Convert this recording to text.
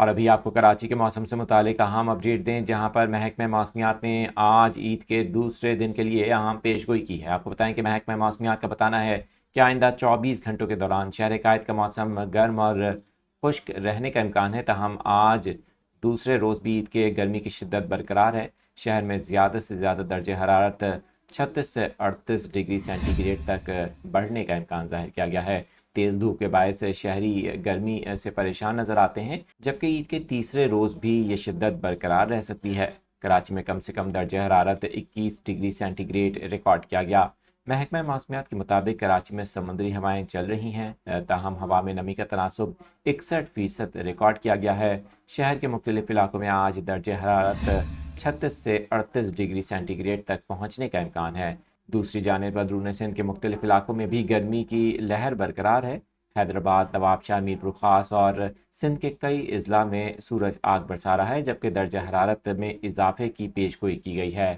اور ابھی آپ کو کراچی کے موسم سے متعلق اہم اپڈیٹ دیں، جہاں پر محکمہ موسمیات نے آج عید کے دوسرے دن کے لیے اہم پیش گوئی کی ہے۔ آپ کو بتائیں کہ محکمہ موسمیات کا بتانا ہے کہ آئندہ 24 گھنٹوں کے دوران شہر قائد کا موسم گرم اور خشک رہنے کا امکان ہے، تاہم آج دوسرے روز بھی عید کے گرمی کی شدت برقرار ہے۔ شہر میں زیادہ سے زیادہ درجہ حرارت 36 سے 38 ڈگری سینٹی گریڈ تک بڑھنے کا امکان ظاہر کیا گیا ہے۔ تیز دھوپ کے باعث شہری گرمی سے پریشان نظر آتے ہیں، جبکہ عید کے تیسرے روز بھی یہ شدت برقرار رہ سکتی ہے۔ کراچی میں کم سے کم درجہ حرارت 21 ڈگری سینٹی گریڈ ریکارڈ کیا گیا۔ محکمہ موسمیات کے مطابق کراچی میں سمندری ہوائیں چل رہی ہیں، تاہم ہوا میں نمی کا تناسب 61% ریکارڈ کیا گیا ہے۔ شہر کے مختلف علاقوں میں آج درجہ حرارت 36 سے 38 ڈگری سینٹی گریڈ تک پہنچنے کا امکان ہے۔ دوسری جانب اندرون سندھ کے مختلف علاقوں میں بھی گرمی کی لہر برقرار ہے۔ حیدرآباد، نواب شاہ، میرپور خاص اور سندھ کے کئی اضلاع میں سورج آگ برسا رہا ہے، جبکہ درجہ حرارت میں اضافے کی پیش گوئی کی گئی ہے۔